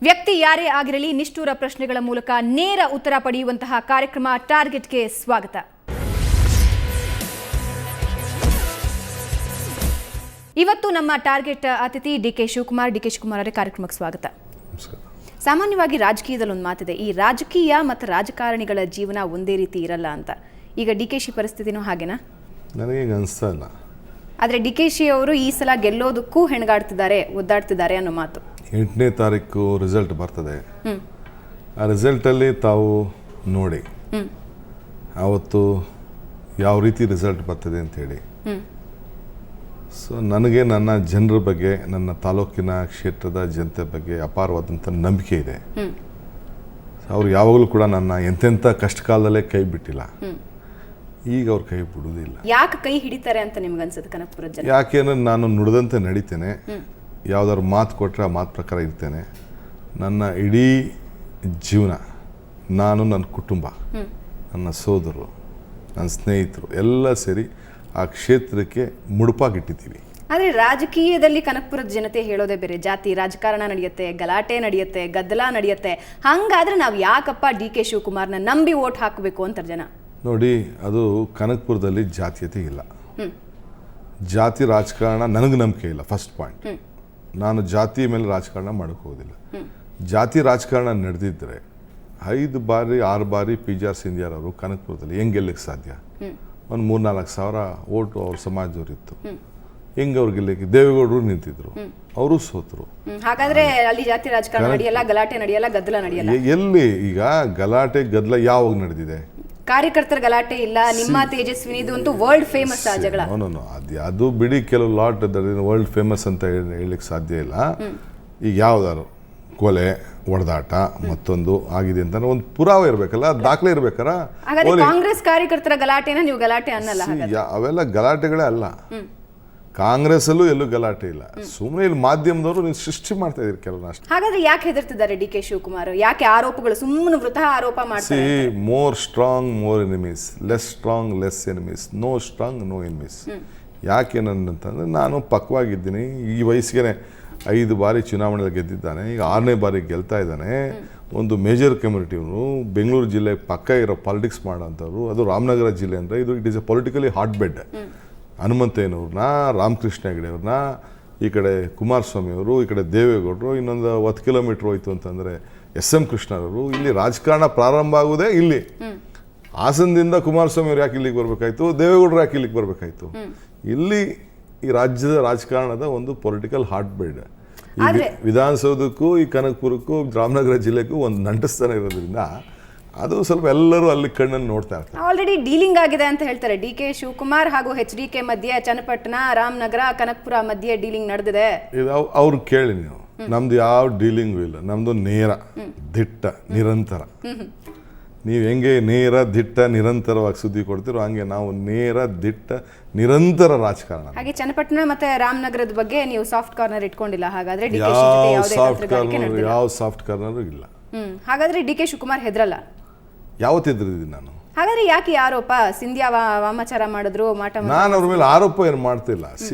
ವ್ಯಕ್ತಿ ಯಾರೇ ಆಗಿರಲಿ ನಿಷ್ಠುರ ಪ್ರಶ್ನೆಗಳ ಮೂಲಕ ನೇರ ಉತ್ತರ ಪಡೆಯುವಂತಹ ಕಾರ್ಯಕ್ರಮ ಟಾರ್ಗೆಟ್ಗೆ ಸ್ವಾಗತ. ಇವತ್ತು ನಮ್ಮ ಟಾರ್ಗೆಟ್ ಅತಿಥಿ ಡಿಕೆ ಶಿವಕುಮಾರ್ ಅವರೇ, ಕಾರ್ಯಕ್ರಮಕ್ಕೆ ಸ್ವಾಗತ. ಸಾಮಾನ್ಯವಾಗಿ ರಾಜಕೀಯದಲ್ಲಿ ಒಂದು ಮಾತಿದೆ, ಈ ರಾಜಕೀಯ ಮತ್ತು ರಾಜಕಾರಣಿಗಳ ಜೀವನ ಒಂದೇ ರೀತಿ ಇರಲ್ಲ ಅಂತ. ಈಗ ಡಿಕೆಶಿ ಪರಿಸ್ಥಿತಿನೂ ಹಾಗೇನಾ? ನನಗೆ ಅನಿಸ್ತಾ ಇಲ್ಲ. ಆದರೆ ಡಿಕೆಶಿ ಅವರು ಈ ಸಲ ಗೆಲ್ಲೋದಕ್ಕೂ ಹೆಣಗಾಡ್ತಿದ್ದಾರೆ, ಒದ್ದಾಡ್ತಿದ್ದಾರೆ ಅನ್ನೋ ಮಾತು. 8ನೇ ತಾರೀಕು ರಿಸಲ್ಟ್ ಬರ್ತದೆ. ಆ ರಿಸಲ್ಟಲ್ಲಿ ತಾವು ನೋಡಿ ಆವತ್ತು ಯಾವ ರೀತಿ ರಿಸಲ್ಟ್ ಬರ್ತದೆ ಅಂಥೇಳಿ. ಸೊ ನನಗೆ ನನ್ನ ಜನರ ಬಗ್ಗೆ, ನನ್ನ ತಾಲೂಕಿನ ಕ್ಷೇತ್ರದ ಜನತೆ ಬಗ್ಗೆ ಅಪಾರವಾದಂಥ ನಂಬಿಕೆ ಇದೆ. ಅವ್ರು ಯಾವಾಗಲೂ ಕೂಡ ನನ್ನ ಎಂತೆಂಥ ಕಷ್ಟ ಕಾಲದಲ್ಲೇ ಕೈ ಬಿಟ್ಟಿಲ್ಲ. ಈಗ ಅವ್ರು ಕೈ ಬಿಡುವುದಿಲ್ಲ. ಯಾಕೆ ಕೈ ಹಿಡಿತಾರೆ ಅಂತ ನಿಮ್ಗೆ ಅನ್ಸುತ್ತೆ ಕನಕಪುರದ ಜನ? ಯಾಕೆಂದ್ರೆ ನಾನು ನುಡಿದಂತೆ ನಡೀತೇನೆ. ಯಾವ್ದಾದ್ರು ಮಾತು ಕೊಟ್ಟರೆ ಆ ಮಾತು ಪ್ರಕಾರ ಇರ್ತೇನೆ. ನನ್ನ ಇಡೀ ಜೀವನ ನಾನು, ನನ್ನ ಕುಟುಂಬ, ನನ್ನ ಸೋದರರು, ನನ್ನ ಸ್ನೇಹಿತರು ಎಲ್ಲ ಸೇರಿ ಆ ಕ್ಷೇತ್ರಕ್ಕೆ ಮುಡುಪಾಗಿಟ್ಟಿದ್ದೀವಿ. ಆದರೆ ರಾಜಕೀಯದಲ್ಲಿ ಕನಕಪುರದ ಜನತೆ ಹೇಳೋದೇ ಬೇರೆ. ಜಾತಿ ರಾಜಕಾರಣ ನಡೆಯುತ್ತೆ, ಗಲಾಟೆ ನಡೆಯುತ್ತೆ, ಗದ್ದಲ ನಡೆಯುತ್ತೆ. ಹಾಗಾದ್ರೆ ನಾವು ಯಾಕಪ್ಪ ಡಿಕೆ ಶಿವಕುಮಾರ್ನ ನಂಬಿ ವೋಟ್ ಹಾಕಬೇಕು ಅಂತಾರೆ ಜನ. ನೋಡಿ, ಅದು ಕನಕಪುರದಲ್ಲಿ ಜಾತೀಯತೆ ಇಲ್ಲ. ಜಾತಿ ರಾಜಕಾರಣ ನನಗೆ ನಂಬಿಕೆ ಇಲ್ಲ. ಫಸ್ಟ್ ಪಾಯಿಂಟ್, ನಾನು ಜಾತಿ ಮೇಲೆ ರಾಜಕಾರಣ ಮಾಡೋಕ್ಕೆ ಹೋಗೋದಿಲ್ಲ. ಜಾತಿ ರಾಜಕಾರಣ ನಡೆದಿದ್ದರೆ 5 ಬಾರಿ 6 ಬಾರಿ PJR ಸಿಂಧಿಯಾರ್ ಅವರು ಕನಕಪುರದಲ್ಲಿ ಹೆಂಗೆ ಗೆಲ್ಲಕ್ಕೆ ಸಾಧ್ಯ? ಒಂದು 3-4 ಸಾವಿರ ಓಟು ಅವ್ರ ಸಮಾಜದವ್ರು ಇತ್ತು. ಹೆಂಗೆ ಅವ್ರು ಗೆಲ್ಲಕ್ಕೆ? ದೇವೇಗೌಡರು ನಿಂತಿದ್ರು, ಅವರು ಸೋತರು. ಹಾಗಾದ್ರೆ ಅಲ್ಲಿ ಜಾತಿ ರಾಜಕಾರಣ ನಡೆಯಲ್ಲ, ಗಲಾಟೆ ನಡೆಯಲ್ಲ, ಗದ್ದಲ ನಡೆಯಲ್ಲ. ಎಲ್ಲಿ ಈಗ ಗಲಾಟೆ ಗದ್ದಲ ಯಾವಾಗ ನಡೆದಿದೆ? ಕಾರ್ಯಕರ್ತರ ಗಲಾಟೆ ಇಲ್ಲ. ನಿಮ್ಮ ತೇಜಸ್ವಿನಿದು ಅಂತೂ ವರ್ಲ್ಡ್ ಫೇಮಸ್ ಆ ಜಗಳ. ಅದು ಬಿಡಿ, ಕೆಲವು ಲಾಟ್ ವರ್ಲ್ಡ್ ಫೇಮಸ್ ಅಂತ ಹೇಳಲಿಕ್ಕೆ ಸಾಧ್ಯ ಇಲ್ಲ. ಈಗ ಯಾವ್ದಾರು ಕೊಲೆ, ಹೊಡೆದಾಟ, ಮತ್ತೊಂದು ಆಗಿದೆ ಅಂತ ಒಂದು ಪುರಾವೆ ಇರ್ಬೇಕಲ್ಲ, ದಾಖಲೆ ಇರ್ಬೇಕಾರ. ಕಾಂಗ್ರೆಸ್ ಕಾರ್ಯಕರ್ತರ ಗಲಾಟೆನ ನೀವು ಗಲಾಟೆ ಅನ್ನಲ್ಲ? ಅವೆಲ್ಲ ಗಲಾಟೆಗಳೇ ಅಲ್ಲ. ಕಾಂಗ್ರೆಸ್ ಅಲ್ಲೂ ಎಲ್ಲೂ ಗಲಾಟೆ ಇಲ್ಲ. ಸುಮ್ಮನೆ ಇಲ್ಲಿ ಮಾಧ್ಯಮದವರು ನೀವು ಸೃಷ್ಟಿ ಮಾಡ್ತಾ ಇದ್ದೀರಿ ಕೆಲವು ಅಷ್ಟೇ. ಹಾಗಾದ್ರೆ ಯಾಕೆ ಹೆದರ್ತಿದ್ದಾರೆ ಡಿಕೆ ಶಿವಕುಮಾರ್? ಯಾಕೆ ಆರೋಪಗಳು ಸುಮ್ಮನೆ ವೃಥಾ ಆರೋಪ ಮಾಡ್ತಾರೆ? More strong more enemies, less strong less enemies, no strong no enemies. ಯಾಕೇನಂತಂದ್ರೆ ನಾನು ಪಕ್ವಾಗಿದ್ದೀನಿ. ಈ ವಯಸ್ಸಿಗೆ 5 ಬಾರಿ ಚುನಾವಣೆಯಲ್ಲಿ ಗೆದ್ದಿದ್ದಾನೆ. ಈಗ 6ನೇ ಬಾರಿ ಗೆಲ್ತಾ ಇದ್ದಾನೆ. ಒಂದು ಮೇಜರ್ ಕಮ್ಯುನಿಟಿಯವರು, ಬೆಂಗಳೂರು ಜಿಲ್ಲೆ ಪಕ್ಕ ಇರೋ ಪಾಲಿಟಿಕ್ಸ್ ಮಾಡೋಂಥವ್ರು, ಅದು ರಾಮನಗರ ಜಿಲ್ಲೆ ಅಂದರೆ ಇದು it is a politically hot bed. ಹನುಮಂತಯ್ಯನವ್ರನ್ನ, ರಾಮಕೃಷ್ಣ ಹೆಗಡೆ ಅವ್ರನ್ನ, ಈ ಕಡೆ ಕುಮಾರಸ್ವಾಮಿ ಅವರು, ಈ ಕಡೆ ದೇವೇಗೌಡರು, ಇನ್ನೊಂದು 10 ಕಿಲೋಮೀಟ್ರ್ ಹೋಯ್ತು ಅಂತಂದರೆ SM ಕೃಷ್ಣರವರು. ಇಲ್ಲಿ ರಾಜಕಾರಣ ಪ್ರಾರಂಭ ಆಗುವುದೇ ಇಲ್ಲಿ. ಹಾಸನದಿಂದ ಕುಮಾರಸ್ವಾಮಿ ಅವ್ರು ಯಾಕೆ ಇಲ್ಲಿಗೆ ಬರಬೇಕಾಯ್ತು? ದೇವೇಗೌಡರು ಯಾಕೆ ಇಲ್ಲಿಗೆ ಬರಬೇಕಾಯ್ತು? ಇಲ್ಲಿ ಈ ರಾಜ್ಯದ ರಾಜಕಾರಣದ ಒಂದು ಪೊಲಿಟಿಕಲ್ ಹಾಟ್ ಬೆಡ್. ಈ ವಿಧಾನಸೌಧಕ್ಕೂ ಈ ಕನಕಪುರಕ್ಕೂ ರಾಮನಗರ ಜಿಲ್ಲೆಗೂ ಒಂದು ನಂಟಸ್ಥಾನ ಇರೋದ್ರಿಂದ ಅದು ಸ್ವಲ್ಪ ಎಲ್ಲರೂ ಅಲ್ಲಿ ಕಣ್ಣನ್ನು ನೋಡ್ತಾ ಇರ್ತಾರೆ. ಆಲ್ರೆಡಿ ಡೀಲಿಂಗ್ ಆಗಿದೆ ಅಂತ ಹೇಳ್ತಾರೆ. ಡಿಕೆ ಶಿವಕುಮಾರ್ ಹಾಗೂ HDK ಮಧ್ಯೆ ಚನ್ನಪಟ್ಟಣ, ರಾಮನಗರ, ಕನಕಪುರ ಮಧ್ಯೆ ಡೀಲಿಂಗ್ ನಡೆದಿದೆ. ಅವ್ರು ಕೇಳಿ ನೀವು, ನಮ್ದು ಯಾವ ಡೀಲಿಂಗು ಇಲ್ಲ. ನಮ್ದು ನೇರ, ದಿಟ್ಟ, ನಿರಂತರ. ನೀವು ಹೆಂಗೆ ನೇರ, ದಿಟ್ಟ, ನಿರಂತರವಾಗಿ ಸುದ್ದಿ ಕೊಡ್ತೀರೋ ಹಂಗೆ ನಾವು ನೇರ, ದಿಟ್ಟ, ನಿರಂತರ ರಾಜಕಾರಣ. ಹಾಗೆ ಚನ್ನಪಟ್ಟಣ ಮತ್ತೆ ರಾಮನಗರದ ಬಗ್ಗೆ ನೀವು ಸಾಫ್ಟ್ ಕಾರ್ನರ್ ಇಟ್ಕೊಂಡಿಲ್ಲ? ಹಾಗಾದ್ರೆ ಯಾವ ಸಾಫ್ಟ್ ಕಾರ್ನರ್ ಇಲ್ಲ. ಹಾಗಾದ್ರೆ ಡಿಕೆ ಶಿವಕುಮಾರ್ ಹೆದ್ರಲ್ಲ? ಯಾವತ್ತಿದ್ರಿದ್ದೀನಿ ನಾನು? ಹಾಗಾದ್ರೆ ಯಾಕೆ ಆರೋಪ? ಸಿಂಧಿಯಾ ವಾಮಾಚಾರ ಮಾಡಿದ್ರು, ನಾನು ಅವ್ರ ಮೇಲೆ ಆರೋಪ ಏನು ಮಾಡ್ತಿಲ್ಲ.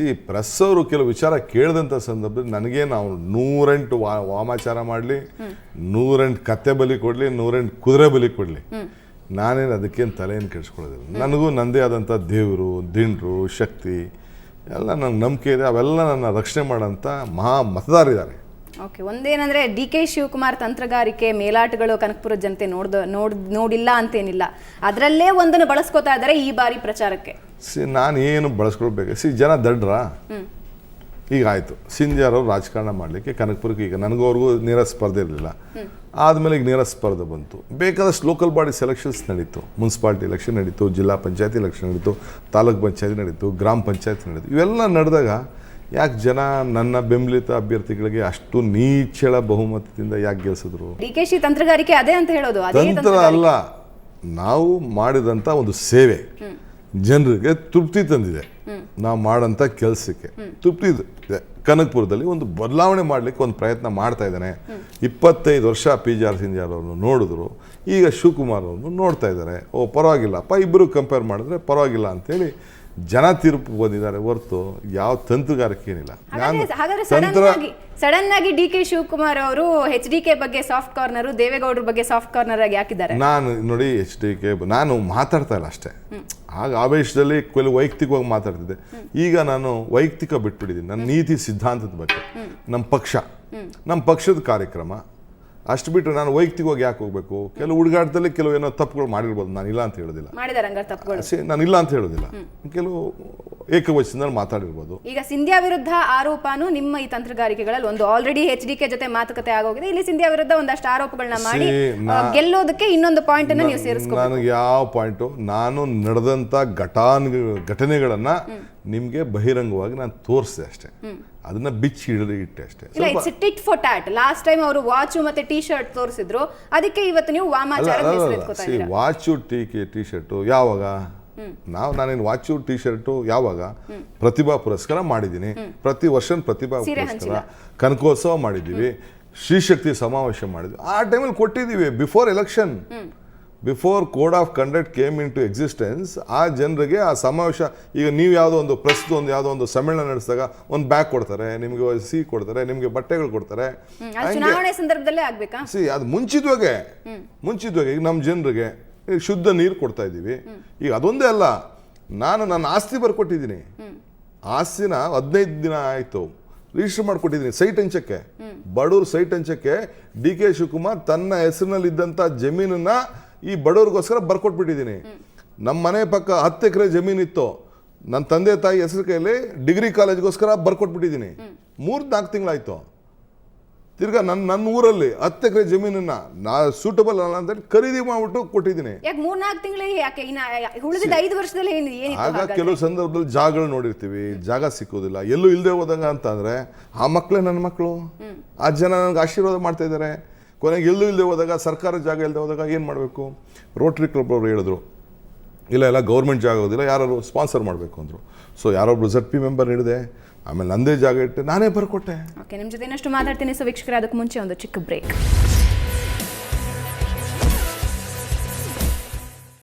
ಪ್ರೆಸ್ ಅವರು ಕೆಲವು ವಿಚಾರ ಕೇಳಿದಂಥ ಸಂದರ್ಭದಲ್ಲಿ ನನಗೆ ನಾವು 108 ವಾಮಾಚಾರ ಮಾಡಲಿ, 108 ಕತ್ತೆ ಬಲಿ ಕೊಡಲಿ, 108 ಕುದುರೆ ಬಲಿ ಕೊಡಲಿ, ನಾನೇನು ಅದಕ್ಕೇನು ತಲೆಯನ್ನು ಕೆಡಿಸ್ಕೊಳ್ಳೋದಿಲ್ಲ. ನನಗೂ ನನ್ನದೇ ಆದಂಥ ದೇವರು, ದಿಂಡ್ರು, ಶಕ್ತಿ ಎಲ್ಲ ನನಗೆ ನಂಬಿಕೆ ಇದೆ. ಅವೆಲ್ಲ ನನ್ನ ರಕ್ಷಣೆ ಮಾಡೋಂಥ ಮಹಾ ಮತದಾರಿದ್ದಾರೆ. ಓಕೆ, ಒಂದೇನಂದ್ರೆ ಡಿಕೆ ಶಿವಕುಮಾರ್ ತಂತ್ರಗಾರಿಕೆ, ಮೇಲಾಟಗಳು ಕನಕಪುರದ ಜನತೆ ನೋಡಿಲ್ಲ ಅಂತೇನಿಲ್ಲ. ಅದರಲ್ಲೇ ಒಂದನ್ನು ಬಳಸ್ಕೋತಾ ಇದ್ದಾರೆ ಈ ಬಾರಿ ಪ್ರಚಾರಕ್ಕೆ. ನಾನು ಏನು ಬಳಸ್ಕೊಳ್ಬೇಕು? ಜನ ದಡ್ರ. ಈಗ ಆಯಿತು, ಸಿಂಧಿಯಾರ್ ಅವರು ರಾಜಕಾರಣ ಮಾಡಲಿಕ್ಕೆ ಕನಕಪುರಕ್ಕೆ, ಈಗ ನನಗೂ ಅವ್ರಿಗೂ ನೇರ ಸ್ಪರ್ಧೆ ಇರಲಿಲ್ಲ. ಆದಮೇಲೆ ಈಗ ನೇರ ಸ್ಪರ್ಧೆ ಬಂತು. ಬೇಕಾದಷ್ಟು ಲೋಕಲ್ ಬಾಡಿ ಸೆಲೆಕ್ಷನ್ಸ್ ನಡೀತು. ಮುನ್ಸಿಪಾಲ್ಟಿ ಎಲೆಕ್ಷನ್ ನಡೀತು, ಜಿಲ್ಲಾ ಪಂಚಾಯತಿ ಎಲೆಕ್ಷನ್ ನಡೀತು, ತಾಲೂಕ್ ಪಂಚಾಯತಿ ನಡೀತು, ಗ್ರಾಮ ಪಂಚಾಯತಿ ನಡೀತು. ಇವೆಲ್ಲ ನಡೆದಾಗ ಯಾಕೆ ಜನ ನನ್ನ ಬೆಂಬಲಿತ ಅಭ್ಯರ್ಥಿಗಳಿಗೆ ಅಷ್ಟು ನೀಚಳ ಬಹುಮತದಿಂದ ಯಾಕೆ ಗೆಲ್ಸಿದ್ರು? ಡಿಕೆಶಿ ತಂತ್ರಗಾರಿಕೆ ಅದೇ ಅಂತ ಹೇಳೋದು. ತಂತ್ರ ಅಲ್ಲ, ನಾವು ಮಾಡಿದಂಥ ಒಂದು ಸೇವೆ ಜನರಿಗೆ ತೃಪ್ತಿ ತಂದಿದೆ. ನಾವು ಮಾಡೋಂಥ ಕೆಲಸಕ್ಕೆ ತೃಪ್ತಿ ಇದೆ. ಕನಕಪುರದಲ್ಲಿ ಒಂದು ಬದಲಾವಣೆ ಮಾಡಲಿಕ್ಕೆ ಒಂದು ಪ್ರಯತ್ನ ಮಾಡ್ತಾ ಇದ್ದಾನೆ. 25 ವರ್ಷ PJR ಸಿಂಧಿಯಾರ್ ಅವ್ರನ್ನು ನೋಡಿದ್ರು, ಈಗ ಶಿವಕುಮಾರ್ ಅವ್ರನ್ನು ನೋಡ್ತಾ ಇದ್ದಾರೆ. ಪರವಾಗಿಲ್ಲಪ್ಪ, ಇಬ್ಬರು ಕಂಪೇರ್ ಮಾಡಿದ್ರೆ ಪರವಾಗಿಲ್ಲ ಅಂತೇಳಿ ಜನ ತೀರ್ಪು ಬಂದಿದ್ದಾರೆ ಹೊರತು ಯಾವ ತಂತ್ರಗಾರಿಕೆ ಏನಿಲ್ಲ. ಹಾಗಾದ್ರೆ ಸಡನ್ ಆಗಿ ಡಿ ಕೆ ಶಿವಕುಮಾರ್ ಅವರು HDK ಬಗ್ಗೆ ಸಾಫ್ಟ್ ಕಾರ್ನರ್, ದೇವೇಗೌಡರ ಬಗ್ಗೆ ಸಾಫ್ಟ್ ಕಾರ್ನರ್ ಆಗಿ ಹಾಕಿದ್ದಾರೆ. ನಾನು ನೋಡಿ HDK ನಾನು ಮಾತಾಡ್ತಾ ಇಲ್ಲ ಅಷ್ಟೇ, ಆಗ ಆವೇಶದಲ್ಲಿ ಕೆಲವು ವೈಯಕ್ತಿಕವಾಗಿ ಮಾತಾಡ್ತಿದ್ದೆ. ಈಗ ನಾನು ವೈಯಕ್ತಿಕ ಬಿಟ್ಬಿಟ್ಟಿದ್ದೀನಿ. ನನ್ನ ನೀತಿ ಸಿದ್ಧಾಂತದ ಬಗ್ಗೆ, ನಮ್ಮ ಪಕ್ಷದ ಕಾರ್ಯಕ್ರಮ ಅಷ್ಟು ಬಿಟ್ಟು ನಾನು ವೈಯಕ್ತಿಕವಾಗಿ ಯಾಕೆ ಹೋಗ್ಬೇಕು? ಕೆಲವು ಹುಡುಗಾಟದಲ್ಲಿ ಕೆಲವು ಏನೋ ತಪ್ಪುಗಳು ಮಾಡಿರ್ಬೋದು, ನಾನು ಇಲ್ಲ ಅಂತ ಹೇಳೋದಿಲ್ಲ. ನಾನು ಇಲ್ಲ ಅಂತ ಹೇಳೋದಿಲ್ಲ, ಕೆಲವು ಏಕವಚನದಲ್ಲಿ ಮಾತಾಡಿರ್ಬೋದು. ಈಗ ಸಿಂಧ್ಯಾ ವಿರುದ್ಧ ಆರೋಪನು ನಿಮ್ಮ ಈ ತಂತ್ರಗಾರಿಕೆಗಳಲ್ಲಿ ಒಂದು. ಆಲ್ರೆಡಿ HDK ಜೊತೆ ಮಾತುಕತೆ ಆಗೋಗಿದೆ. ಇಲ್ಲಿ ಸಿಂಧ್ಯಾ ವಿರುದ್ಧ ಒಂದಷ್ಟು ಆರೋಪಗಳನ್ನ ಮಾಡಿ ಗೆಲ್ಲೋದಕ್ಕೆ ಇನ್ನೊಂದು ಪಾಯಿಂಟ್ ಅನ್ನು ನೀವು ಸೇರಿಸ್ಕೊಂಡು, ನನಗೆ ಯಾವ ಪಾಯಿಂಟು, ನಾನು ನಡೆದಂತ ಘಟನೆಗಳನ್ನ ನಿಮ್ಗೆ ಬಹಿರಂಗವಾಗಿ ನಾನು ತೋರಿಸಿದೆ ಅಷ್ಟೇ, ಅದನ್ನ ಬಿಚ್ಚಿ ಹಿಡಿದು ಇಟ್ಟೆ ಅಷ್ಟೇ. It's tit for that. Last time ಅವರು ವಾಚು ಮತ್ತೆ ಟಿ ಶರ್ಟ್ ತೋರಿಸಿದ್ರು, ಅದಕ್ಕೆ ಇವತ್ತು ನೀವು ವಾಮಾಚಾರ. ವಾಚು ಟಿ ಶರ್ಟ್ ಯಾವಾಗ? ನಾನೇನು ವಾಚು ಟಿ ಶರ್ಟು ಯಾವಾಗ? ಪ್ರತಿಭಾ ಪುರಸ್ಕಾರ ಮಾಡಿದ್ದೀನಿ, ಪ್ರತಿ ವರ್ಷ ಪ್ರತಿಭಾ ಪುರಸ್ಕಾರ, ಕನಕೋತ್ಸವ ಮಾಡಿದ್ದೀವಿ, ಶ್ರೀಶಕ್ತಿ ಸಮಾವೇಶ ಮಾಡಿದ್ವಿ. ಆ ಟೈಮಲ್ಲಿ ಕೊಟ್ಟಿದ್ದೀವಿ before election, before code of conduct came into existence. ಆ ಜನರಿಗೆ ಆ ಸಮಾವೇಶ, ಈಗ ನೀವು ಯಾವುದೋ ಒಂದು ಪ್ರಸ್ತುತ ಒಂದು ಯಾವುದೋ ಒಂದು ಸಮ್ಮೇಳನ ನಡೆಸಿದಾಗ ಒಂದು ಬ್ಯಾಗ್ ಕೊಡ್ತಾರೆ, ನಿಮಗೆ ಸಿಹಿ ಕೊಡ್ತಾರೆ, ನಿಮಗೆ ಬಟ್ಟೆಗಳು ಕೊಡ್ತಾರೆ. ಚುನಾವಣೆ ಸಂದರ್ಭದಲ್ಲೇ ಆಗ್ಬೇಕಾ? ಅದು ಮುಂಚಿತವಾಗೆ ಈಗ ನಮ್ಮ ಜನರಿಗೆ ಶುದ್ಧ ನೀರು ಕೊಡ್ತಾ ಇದ್ದೀವಿ. ಈಗ ಅದೊಂದೇ ಅಲ್ಲ, ನಾನು ನನ್ನ ಆಸ್ತಿ ಬರ್ಕೊಟ್ಟಿದ್ದೀನಿ. ಆಸ್ತಿನ 15 ದಿನ ಆಯಿತು ರಿಜಿಸ್ಟರ್ ಮಾಡಿಕೊಟ್ಟಿದ್ದೀನಿ ಸೈಟ್ ಹಂಚಕ್ಕೆ, ಬಡವ್ರ ಸೈಟ್ ಹಂಚಕ್ಕೆ. DK ಶಿವಕುಮಾರ್ ತನ್ನ ಹೆಸರಿನಲ್ಲಿದ್ದಂಥ ಜಮೀನನ್ನ ಈ ಬಡವ್ರಿಗೋಸ್ಕರ ಬರ್ಕೊಟ್ಬಿಟ್ಟಿದ್ದೀನಿ. ನಮ್ಮ ಮನೆ ಪಕ್ಕ 10 ಎಕರೆ ಜಮೀನಿತ್ತು, ನನ್ನ ತಂದೆ ತಾಯಿ ಹೆಸರು ಕೈಯಲ್ಲಿ ಡಿಗ್ರಿ ಕಾಲೇಜ್ಗೋಸ್ಕರ ಬರ್ಕೊಟ್ಬಿಟ್ಟಿದ್ದೀನಿ. 3-4 ತಿಂಗಳಾಯ್ತು. ತಿರ್ಗಾ ನನ್ನ ಊರಲ್ಲಿ 10 ಎಕರೆ ಜಮೀನನ್ನ ಸೂಟಬಲ್ ಅಲ್ಲ ಅಂತ ಖರೀದಿ ಮಾಡ್ಬಿಟ್ಟು ಕೊಟ್ಟಿದ್ದೀನಿ. ಆಗ ಕೆಲವು ಸಂದರ್ಭದಲ್ಲಿ ಜಾಗಗಳು ನೋಡಿರ್ತೀವಿ, ಜಾಗ ಸಿಕ್ಕೋದಿಲ್ಲ, ಎಲ್ಲೂ ಇಲ್ಲದೆ ಹೋದಾಗ ಅಂತಂದ್ರೆ ಆ ಮಕ್ಕಳೇ ನನ್ನ ಮಕ್ಕಳು, ಆ ಜನ ನನಗೆ ಆಶೀರ್ವಾದ ಮಾಡ್ತಾ ಇದ್ದಾರೆ. ಕೊನೆಗೆ ಎಲ್ಲೂ ಇಲ್ಲದೆ ಹೋದಾಗ, ಸರ್ಕಾರ ಜಾಗ ಇಲ್ಲದೆ ಹೋದಾಗ ಏನು ಮಾಡಬೇಕು? ರೋಟರಿ ಕ್ಲಬ್ ಅವರು ಹೇಳಿದ್ರು, ಇಲ್ಲ ಗೌರ್ಮೆಂಟ್ ಜಾಗ ಹೋದಿಲ್ಲ, ಯಾರು ಸ್ಪಾನ್ಸರ್ ಮಾಡಬೇಕು ಅಂದರು. ಸೊ ಯಾರೊಬ್ರು ZP ಮೆಂಬರ್ ಹಿಡಿದೆ, ಆಮೇಲೆ ನಂದೇ ಜಾಗ ಇಟ್ಟೆ, ನಾನೇ ಬರ್ಕೊಟ್ಟೆ. ಓಕೆ, ನಿಮ್ಮ ಜೊತೆ ಇನ್ನಷ್ಟು ಮಾತಾಡ್ತೀನಿ. ಸೊ ವೀಕ್ಷಕರೇ, ಅದಕ್ಕೆ ಮುಂಚೆ ಒಂದು ಚಿಕ್ಕ ಬ್ರೇಕ್.